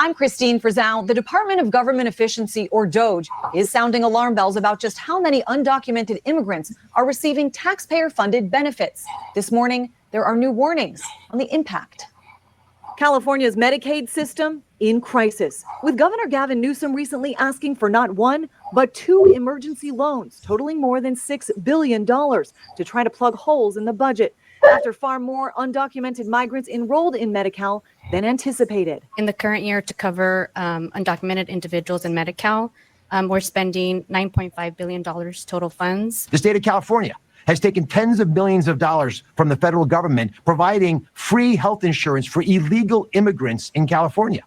I'm Christine Frizzell. The Department of Government Efficiency, or DOGE, is sounding alarm bells about just how many undocumented immigrants are receiving taxpayer-funded benefits. This morning, there are new warnings on the impact. California's Medicaid system in crisis, with Governor Gavin Newsom recently asking for not one, but two emergency loans totaling more than $6 billion to try to plug holes in the budget after far more undocumented migrants enrolled in Medi-Cal than anticipated. In the current year, to cover undocumented individuals in Medi-Cal, we're spending $9.5 billion total funds. The state of California has taken tens of millions of dollars from the federal government, providing free health insurance for illegal immigrants in California.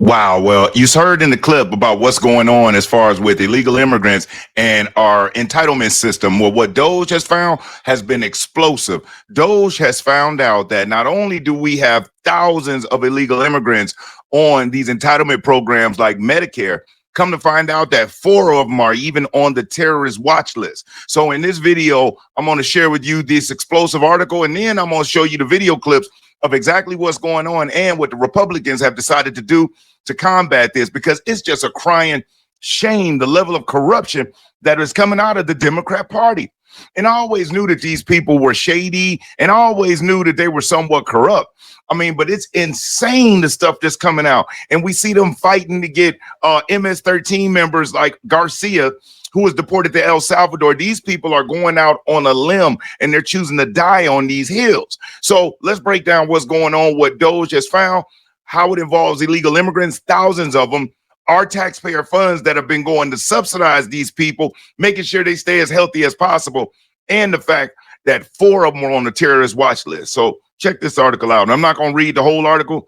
Wow. Well, you heard in the clip about what's going on as far as with illegal immigrants and our entitlement system. Well, what DOGE has found has been explosive. DOGE has found out that not only do we have thousands of illegal immigrants on these entitlement programs like Medicare, come to find out that 4 of them are even on the terrorist watch list. So in this video, I'm going to share with you this explosive article, and then I'm going to show you the video clips of exactly what's going on and what the Republicans have decided to do to combat this, because it's just a crying shame, the level of corruption that is coming out of the Democrat Party. And I always knew that these people were shady, and I always knew that they were somewhat corrupt. I mean, but it's insane, the stuff that's coming out. And we see them fighting to get MS-13 members like Garcia, who was deported to El Salvador. These people are going out on a limb, and they're choosing to die on these hills. So let's break down what's going on, what DOGE has found, how it involves illegal immigrants, thousands of them, our taxpayer funds that have been going to subsidize these people, making sure they stay as healthy as possible, and the fact that 4 of them are on the terrorist watch list. So check this article out. And I'm not going to read the whole article,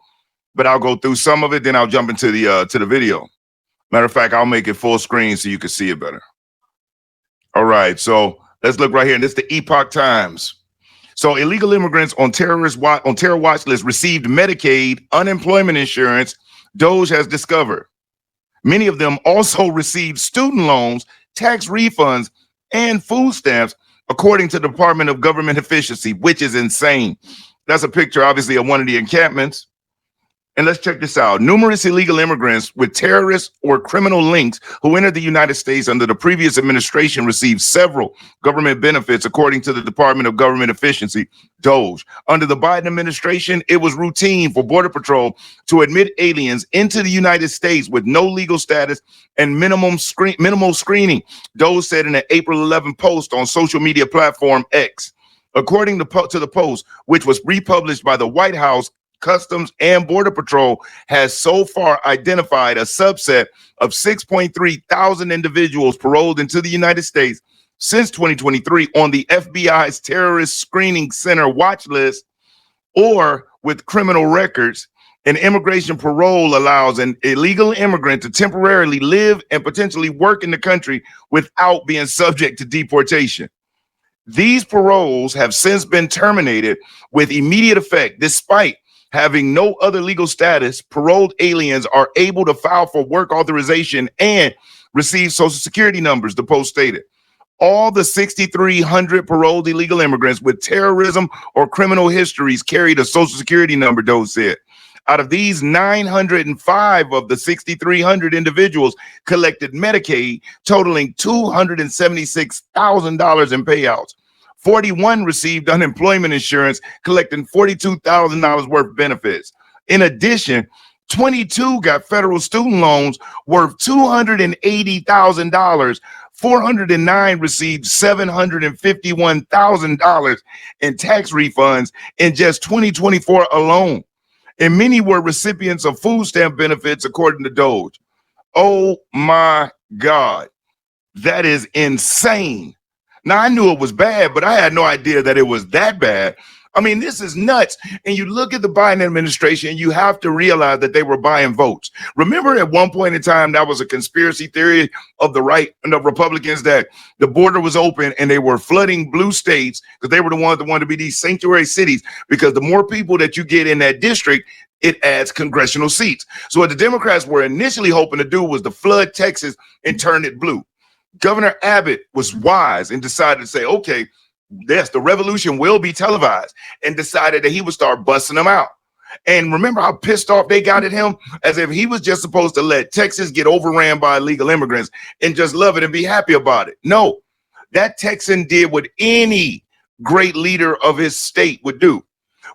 but I'll go through some of it, then I'll jump into the video. Matter of fact, I'll make it full screen so you can see it better. All right, so let's look right here. And this is the Epoch Times. So illegal immigrants on terror watch list received Medicaid, unemployment insurance, DOGE has discovered. Many of them also received student loans, tax refunds, and food stamps, according to the Department of Government Efficiency, which is insane. That's a picture, obviously, of one of the encampments. And let's check this out. Numerous illegal immigrants with terrorist or criminal links who entered the United States under the previous administration received several government benefits, according to the Department of Government Efficiency, DOGE. Under the Biden administration, it was routine for Border Patrol to admit aliens into the United States with no legal status and minimal screening, DOGE said in an April 11 post on social media platform X. According to the post, which was republished by the White House, Customs and Border Patrol has so far identified a subset of 6.3 thousand individuals paroled into the United States since 2023 on the FBI's Terrorist Screening Center watch list or with criminal records. An immigration parole allows an illegal immigrant to temporarily live and potentially work in the country without being subject to deportation. These paroles have since been terminated with immediate effect. Despite having no other legal status, paroled aliens are able to file for work authorization and receive Social Security numbers, the post stated. All the 6,300 paroled illegal immigrants with terrorism or criminal histories carried a Social Security number, DOGE said. Out of these, 905 of the 6,300 individuals collected Medicaid, totaling $276,000 in payouts. 41 received unemployment insurance, collecting $42,000 worth of benefits. In addition, 22 got federal student loans worth $280,000. 409 received $751,000 in tax refunds in just 2024 alone. And many were recipients of food stamp benefits, according to DOGE. Oh my God, that is insane. Now, I knew it was bad, but I had no idea that it was that bad. I mean, this is nuts. And you look at the Biden administration, you have to realize that they were buying votes. Remember at one point in time, that was a conspiracy theory of the right and the Republicans that the border was open and they were flooding blue states because they were the ones that wanted to be these sanctuary cities, because the more people that you get in that district, it adds congressional seats. So what the Democrats were initially hoping to do was to flood Texas and turn it blue. Governor Abbott was wise and decided to say, okay, yes, the revolution will be televised, and decided that he would start busting them out. And remember how pissed off they got at him, as if he was just supposed to let Texas get overran by illegal immigrants and just love it and be happy about it. No, that Texan did what any great leader of his state would do,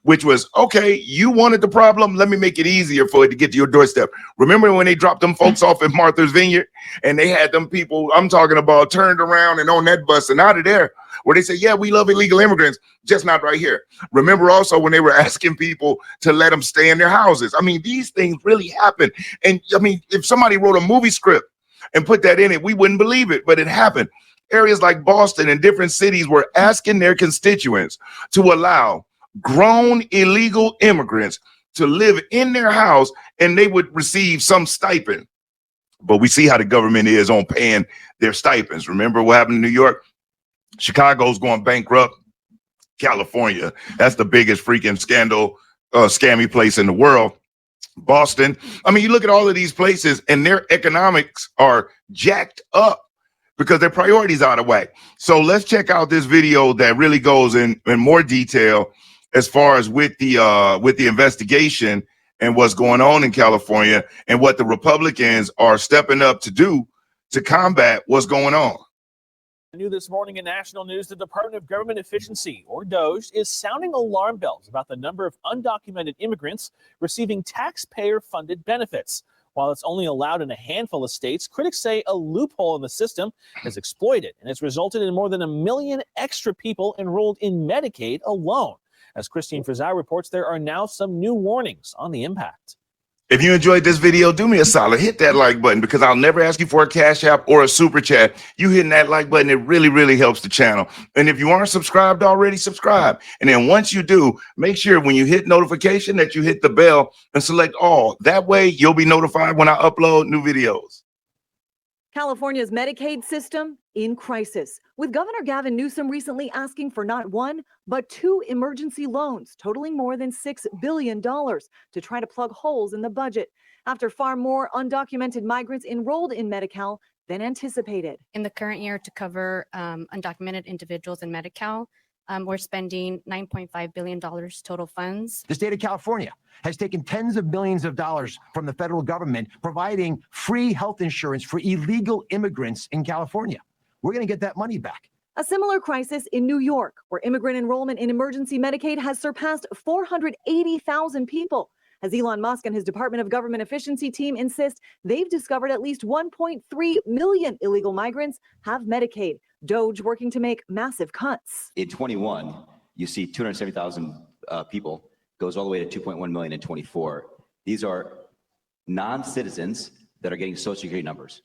which was, okay, you wanted the problem, let me make it easier for it to get to your doorstep. Remember when they dropped them folks off at Martha's Vineyard and they had them people I'm talking about turned around and on that bus and out of there, where they say, yeah, we love illegal immigrants, just not right here. Remember also when they were asking people to let them stay in their houses. I mean, these things really happen. And I mean, if somebody wrote a movie script and put that in it, we wouldn't believe it, but it happened. Areas like Boston and different cities were asking their constituents to allow grown illegal immigrants to live in their house and they would receive some stipend. But we see how the government is on paying their stipends. Remember what happened in New York? Chicago's going bankrupt. California, that's the biggest freaking scandal, scammy place in the world. Boston. I mean, you look at all of these places and their economics are jacked up because their priorities out of whack. So let's check out this video that really goes in more detail as far as with the investigation and what's going on in California and what the Republicans are stepping up to do to combat what's going on. New this morning in national news, the Department of Government Efficiency, or DOGE, is sounding alarm bells about the number of undocumented immigrants receiving taxpayer-funded benefits. While it's only allowed in a handful of states, critics say a loophole in the system is exploited, and it's resulted in more than 1 million extra people enrolled in Medicaid alone. As Christine Frizzau reports, there are now some new warnings on the impact. If you enjoyed this video, do me a solid, hit that like button, because I'll never ask you for a cash app or a super chat. You hitting that like button, it really, really helps the channel. And if you aren't subscribed already, subscribe. And then once you do, make sure when you hit notification that you hit the bell and select all. That way you'll be notified when I upload new videos. California's Medicaid system in crisis, with Governor Gavin Newsom recently asking for not one, but 2 emergency loans totaling more than $6 billion to try to plug holes in the budget after far more undocumented migrants enrolled in Medi-Cal than anticipated. In the current year, to cover undocumented individuals in Medi-Cal, we're spending $9.5 billion total funds. The state of California has taken tens of millions of dollars from the federal government, providing free health insurance for illegal immigrants in California. We're going to get that money back. A similar crisis in New York, where immigrant enrollment in emergency Medicaid has surpassed 480,000 people. As Elon Musk and his Department of Government Efficiency team insist they've discovered at least 1.3 million illegal migrants have Medicaid. DOGE working to make massive cuts. In 21, you see 270,000 people, goes all the way to 2.1 million in 24. These are non-citizens that are getting Social Security numbers.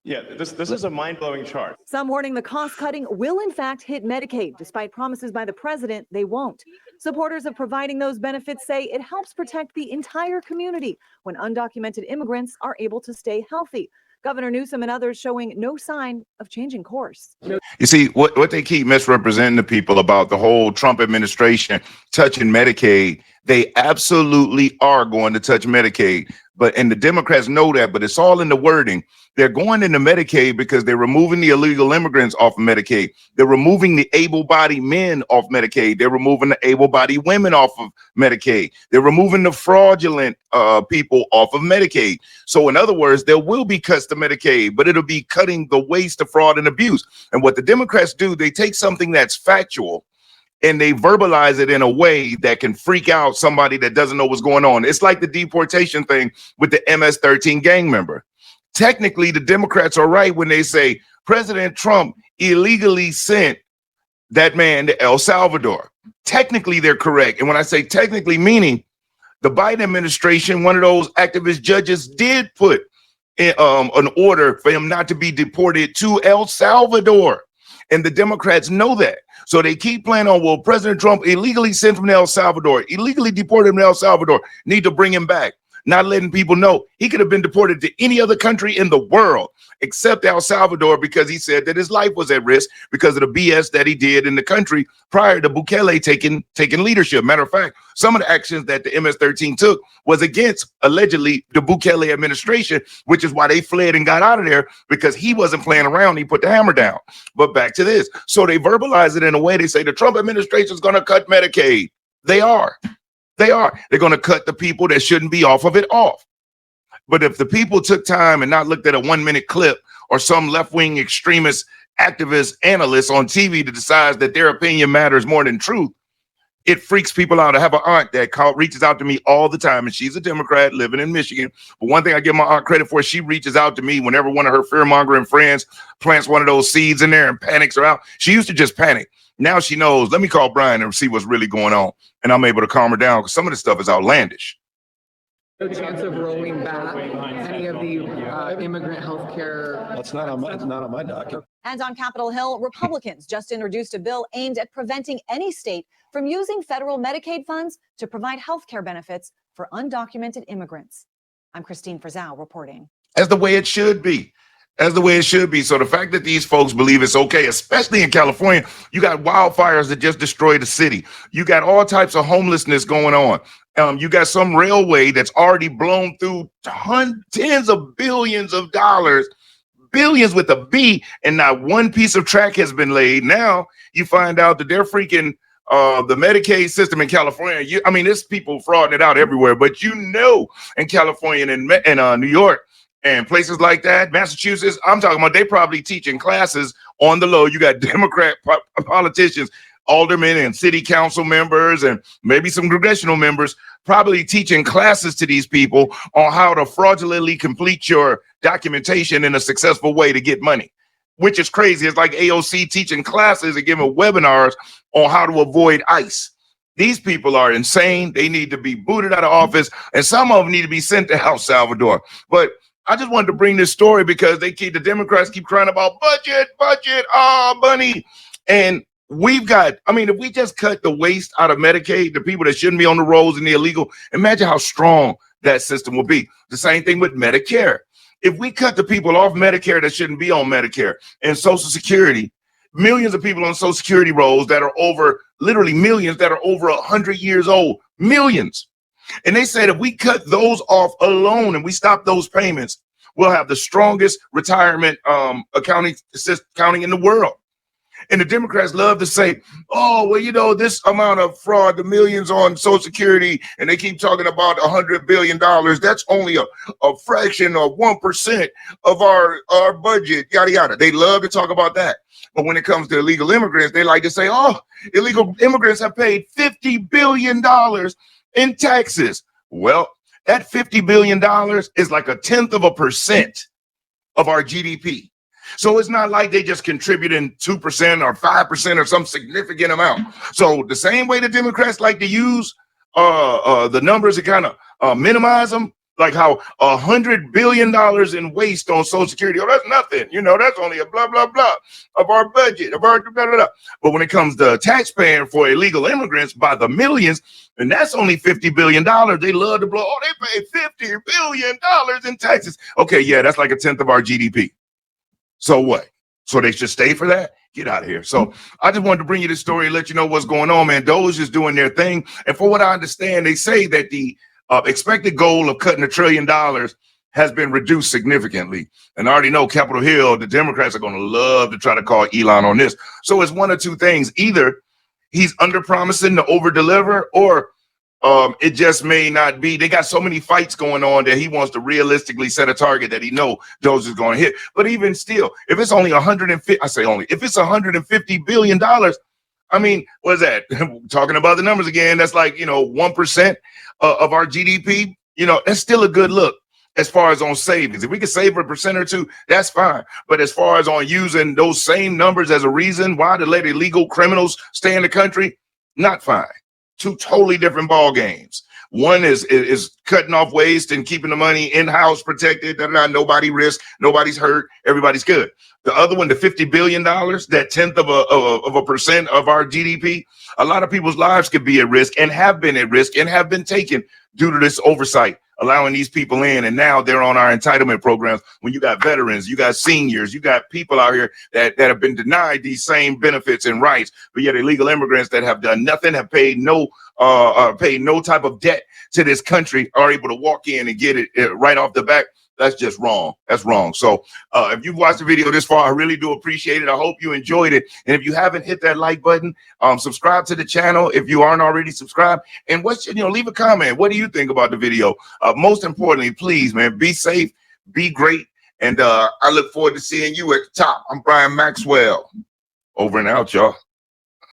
Yeah, this is a mind-blowing chart. Some warning the cost cutting will in fact hit Medicaid. Despite promises by the president, they won't. Supporters of providing those benefits say it helps protect the entire community when undocumented immigrants are able to stay healthy. Governor Newsom and others showing no sign of changing course. You see, what they keep misrepresenting to people about the whole Trump administration touching Medicaid, they absolutely are going to touch Medicaid. And the Democrats know that, but it's all in the wording. They're going into Medicaid because they're removing the illegal immigrants off of Medicaid. They're removing the able-bodied men off Medicaid. They're removing the able-bodied women off of Medicaid. They're removing the fraudulent people off of Medicaid. So in other words, there will be cuts to Medicaid, but it'll be cutting the waste of fraud and abuse. And what the Democrats do, they take something that's factual and they verbalize it in a way that can freak out somebody that doesn't know what's going on. It's like the deportation thing with the MS-13 gang member. Technically, the Democrats are right when they say President Trump illegally sent that man to El Salvador. Technically, they're correct. And when I say technically, meaning the Biden administration, one of those activist judges did put in, an order for him not to be deported to El Salvador. And the Democrats know that. So they keep playing on, well, President Trump illegally sent him to El Salvador, illegally deported him to El Salvador, need to bring him back. Not letting people know he could have been deported to any other country in the world except El Salvador because he said that his life was at risk because of the BS that he did in the country prior to Bukele taking leadership. Matter of fact, some of the actions that the MS-13 took was against allegedly the Bukele administration, which is why they fled and got out of there because he wasn't playing around. He put the hammer down. But back to this. So they verbalize it in a way. They say the Trump administration is going to cut Medicaid. They are. They are. They're going to cut the people that shouldn't be off of it off. But if the people took time and not looked at a 1-minute clip or some left-wing extremist activist analyst on TV to decide that their opinion matters more than truth, it freaks people out. I have an aunt that reaches out to me all the time, and she's a Democrat living in Michigan. But one thing I give my aunt credit for, she reaches out to me whenever one of her fear-mongering friends plants one of those seeds in there and panics her out. She used to just panic. Now she knows, let me call Brian and see what's really going on. And I'm able to calm her down because some of this stuff is outlandish. No chance of rolling back any of the immigrant health care. That's not on my docket. And on Capitol Hill, Republicans just introduced a bill aimed at preventing any state from using federal Medicaid funds to provide health care benefits for undocumented immigrants. I'm Christine Frizzell reporting. As the way it should be. As the way it should be. So the fact that these folks believe it's okay, especially in California, you got wildfires that just destroyed the city. You got all types of homelessness going on. You got some railway that's already blown through tens of billions of dollars, billions with a B, and not one piece of track has been laid. Now you find out that they're freaking the Medicaid system in California. I mean, there's people frauding it out everywhere, but in California and New York and places like that, Massachusetts, I'm talking about, they probably teaching classes on the low. You got Democrat politicians, aldermen and city council members, and maybe some congressional members probably teaching classes to these people on how to fraudulently complete your documentation in a successful way to get money, which is crazy. It's like AOC teaching classes and giving webinars on how to avoid ICE. These people are insane. They need to be booted out of office, and some of them need to be sent to El Salvador. But I just wanted to bring this story because the Democrats keep crying about budget, money. And we've got, if we just cut the waste out of Medicaid, the people that shouldn't be on the rolls and the illegal, imagine how strong that system will be. The same thing with Medicare. If we cut the people off Medicare that shouldn't be on Medicare and Social Security, millions of people on Social Security rolls that are literally millions that are over 100 years old, millions. And they said if we cut those off alone and we stop those payments, we'll have the strongest retirement accounting in the world. And the Democrats love to say, oh, well, this amount of fraud, the millions on Social Security, and they keep talking about $100 billion. That's only a fraction of 1% of our budget, yada, yada. They love to talk about that. But when it comes to illegal immigrants, they like to say, oh, illegal immigrants have paid $50 billion in taxes. Well, that $50 billion is like 0.1% of our GDP. So it's not like they just contributing 2% or 5% or some significant amount. So the same way the Democrats like to use the numbers to kind of minimize them, like how $100 billion in waste on Social Security. Oh, that's nothing. That's only a blah, blah, blah of our budget, of our blah, blah, blah. But when it comes to taxpaying for illegal immigrants by the millions, and that's only $50 billion. They love to blow. Oh, they pay $50 billion in taxes. Okay, yeah, that's like 1/10 of our GDP. So what? So they should stay for that? Get out of here. So I just wanted to bring you this story and let you know what's going on, man. DOGE is doing their thing. And for what I understand, they say that the expected goal of cutting $1 trillion has been reduced significantly. And I already know Capitol Hill, the Democrats are going to love to try to call Elon on this. So it's one of two things. Either he's under-promising to over-deliver, or it just may not be. They got so many fights going on that he wants to realistically set a target that he know DOGE is going to hit. But even still, if it's only if it's $150 billion, what is that? Talking about the numbers again, that's like, 1% of our GDP. That's still a good look as far as on savings. If we can save 1% or 2%, that's fine. But as far as on using those same numbers as a reason why to let illegal criminals stay in the country, not fine. Two totally different ball games. One is cutting off waste and keeping the money in-house protected. Nobody risk, nobody's hurt, everybody's good. The other one, the $50 billion, that 0.1% of our GDP, a lot of people's lives could be at risk and have been at risk and have been taken due to this oversight, allowing these people in. And now they're on our entitlement programs. When you got veterans, you got seniors, you got people out here that have been denied these same benefits and rights, but yet illegal immigrants that have done nothing, have paid no type of debt to this country, are able to walk in and get it right off the back That's just wrong. That's wrong. So if you've watched the video this far, I really do appreciate it. I hope you enjoyed it. And if you haven't hit that like button, subscribe to the channel if you aren't already subscribed. And leave a comment. What do you think about the video? Most importantly, please, man, be safe, be great. And I look forward to seeing you at the top. I'm Brian Maxwell. Over and out, y'all.